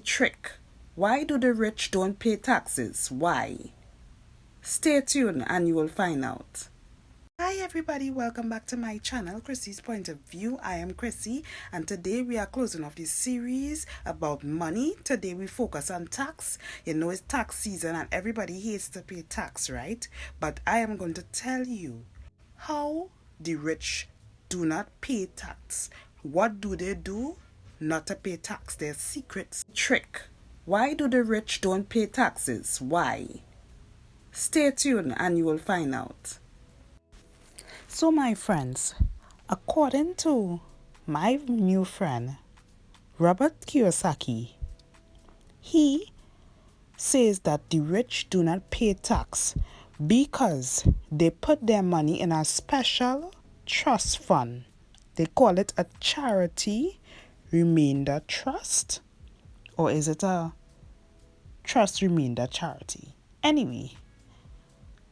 Trick. Why do the rich don't pay taxes? Why? Stay tuned and you will find out. Hi everybody, welcome back to my channel, Chrissy's Point of View. I am Chrissy and today we are closing off this series about money. Today we focus on tax. You know it's tax season and everybody hates to pay tax, right? But I am going to tell you how the rich do not pay tax. What do they do not to pay tax? Their secrets. Trick. Why do the rich don't pay taxes? Why? Stay tuned and you will find out. So my friends, according to my new friend, Robert Kiyosaki, he says that the rich do not pay tax because they put their money in a special trust fund. They call it a charity remainder trust. Or is it a trust remainder charity? Anyway,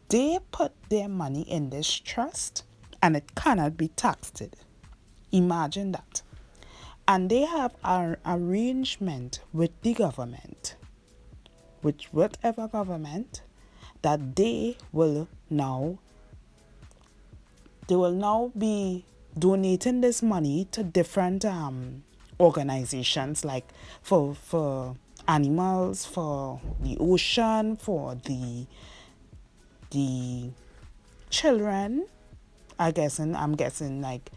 they put their money in this trust and it cannot be taxed. Imagine that. And they have an arrangement with the government, with whatever government, that they will now be donating this money to different organizations, like for animals, for the ocean, for the children. I'm guessing like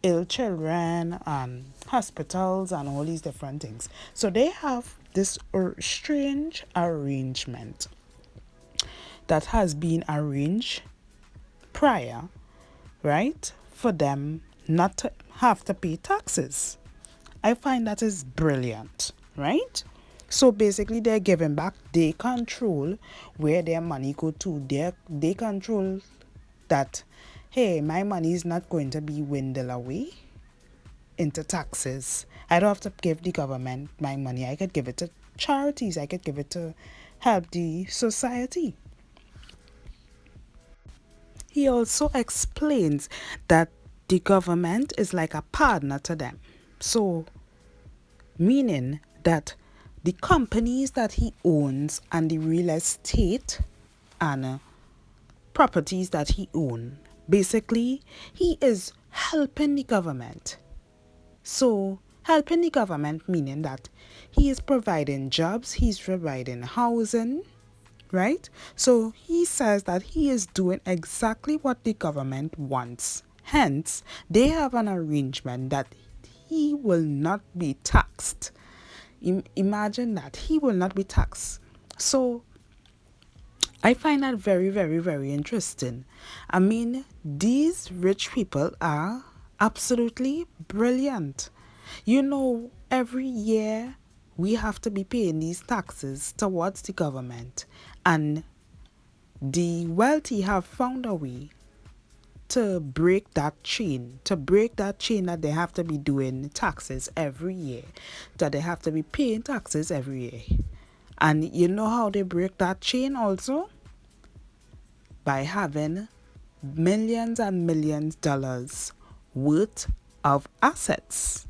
ill children and hospitals and all these different things. So they have this strange arrangement that has been arranged prior, right, for them not to have to pay taxes. I find that is brilliant, right? So basically they're giving back. They control where their money go to. They control that, hey, my money is not going to be dwindled away into taxes. I don't have to give the government my money. I could give it to charities. I could give it to help the society. He also explains that the government is like a partner to them. So, meaning that the companies that he owns and the real estate and properties that he owns, basically, he is helping the government. So, helping the government meaning that he is providing jobs, he's providing housing, right? So, he says that he is doing exactly what the government wants. Hence, they have an arrangement that he will not be taxed. Imagine that. He will not be taxed. So, I find that very, very, very interesting. I mean, these rich people are absolutely brilliant. You know, every year we have to be paying these taxes towards the government. And the wealthy have found a way to break that chain that they have to be doing taxes every year, that they have to be paying taxes every year. And you know how they break that chain also? By having millions and millions dollars worth of assets.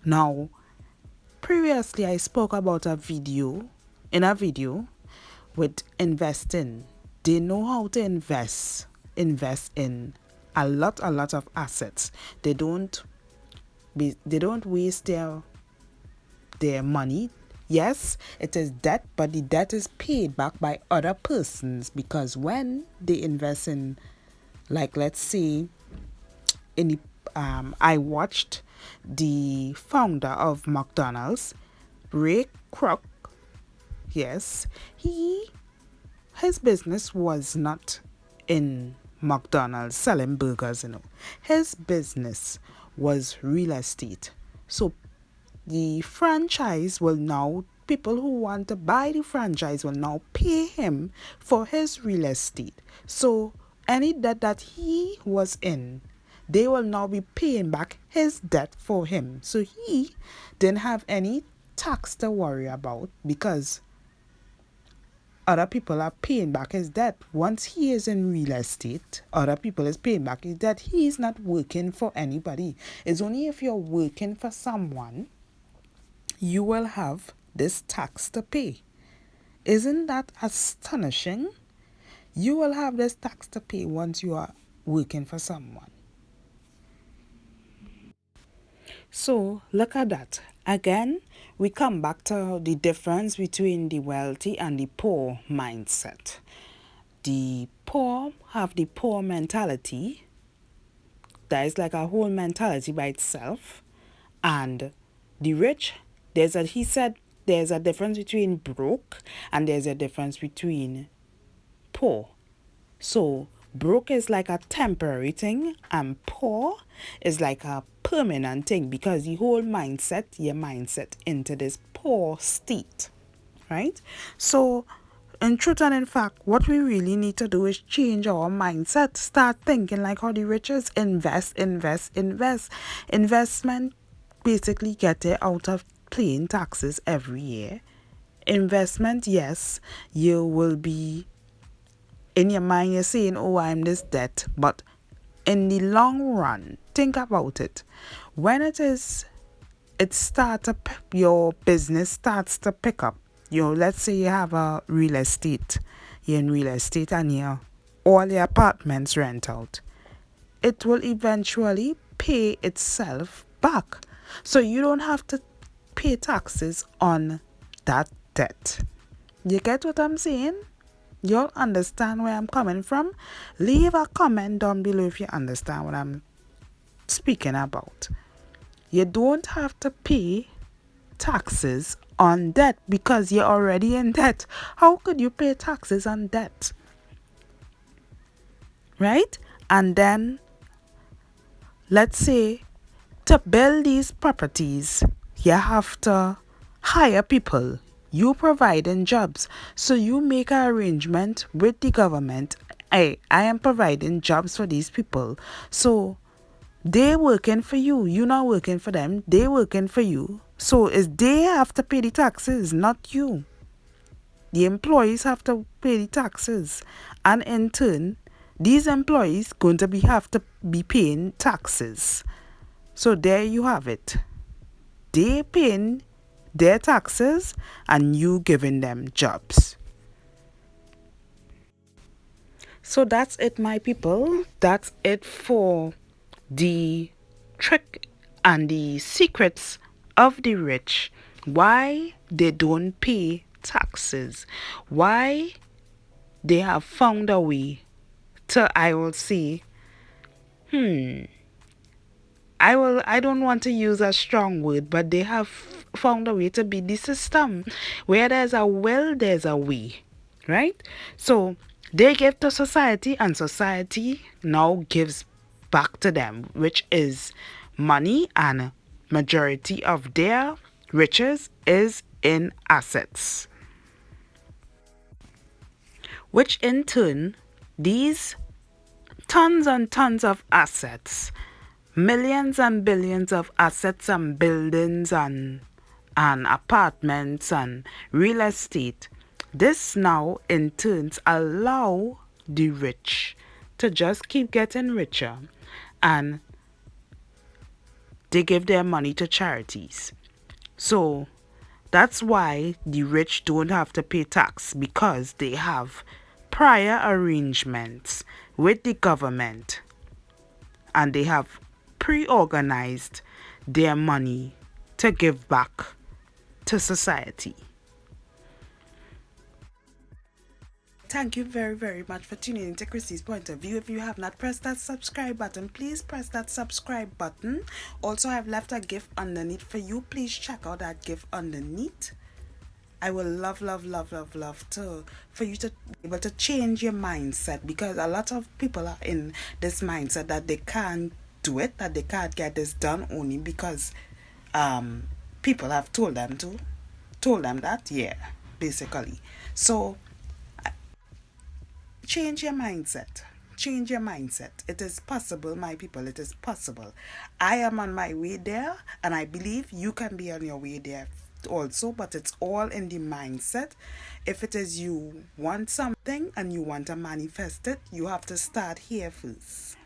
Now, previously I spoke about a video with investing. They know how to invest in a lot of assets. They don't waste their money. Yes, it is debt, but the debt is paid back by other persons, because when they invest in, like, let's say I watched the founder of McDonald's, Ray Kroc. Yes, his business was not in McDonald's selling burgers, His business was real estate. So the franchise will now, people who want to buy the franchise will now pay him for his real estate. So any debt that he was in, they will now be paying back his debt for him. So he didn't have any tax to worry about, because other people are paying back his debt. Once he is in real estate, other people is paying back his debt. He is not working for anybody. It's only if you're working for someone, you will have this tax to pay. Isn't that astonishing? You will have this tax to pay once you are working for someone. So look at that. Again, we come back to the difference between the wealthy and the poor mindset. The poor have the poor mentality. That is like a whole mentality by itself. And the rich, he said there's a difference between broke and there's a difference between poor. So broke is like a temporary thing and poor is like a permanent thing because the whole mindset, your mindset into this poor state, right? So in truth and in fact, what we really need to do is change our mindset. Start thinking like how the rich is. Invest. Investment basically get it out of paying taxes every year. Investment, yes, you will be in your mind you're saying, oh, I'm this debt, but in the long run, think about it. When your business starts to pick up. Let's say you have a real estate. You're in real estate and all your apartments rent out. It will eventually pay itself back. So you don't have to pay taxes on that debt. You get what I'm saying? You'll understand where I'm coming from? Leave a comment down below if you understand what I'm speaking about. You don't have to pay taxes on debt because you're already in debt. How could you pay taxes on debt? Right? And then, let's say, to build these properties, you have to hire people. You providing jobs. So you make an arrangement with the government. I am providing jobs for these people. So they working for you. You not working for them. They working for you. So they have to pay the taxes, not you. The employees have to pay the taxes. And in turn, these employees going to have to be paying taxes. So there you have it. They paying their taxes and you giving them jobs. So that's it, my people. That's it for the trick and the secrets of the rich. Why they don't pay taxes. Why they have found a way to, I will say, I don't want to use a strong word, but they have found a way to beat the system. Where there's a will, there's a way. Right? So they give to society and society now gives back to them, which is money, and majority of their riches is in assets. Which in turn, these tons and tons of assets, millions and billions of assets and buildings and apartments and real estate, this now in turns allow the rich to just keep getting richer, and they give their money to charities. So that's why the rich don't have to pay tax, because they have prior arrangements with the government and they have pre-organized their money to give back to society. Thank you very, very much for tuning in to Chrissy's Point of View. If you have not pressed that subscribe button, please press that subscribe button. Also, I've left a gift underneath for you. Please check out that gift underneath. I will love for you to be able to change your mindset, because a lot of people are in this mindset that they can't do it, that they can't get this done only because people have told them that, basically. So change your mindset. Change your mindset. It is possible, my people. It is possible. I am on my way there, and I believe you can be on your way there also, but it's all in the mindset. If it is you want something and you want to manifest it, you have to start here first.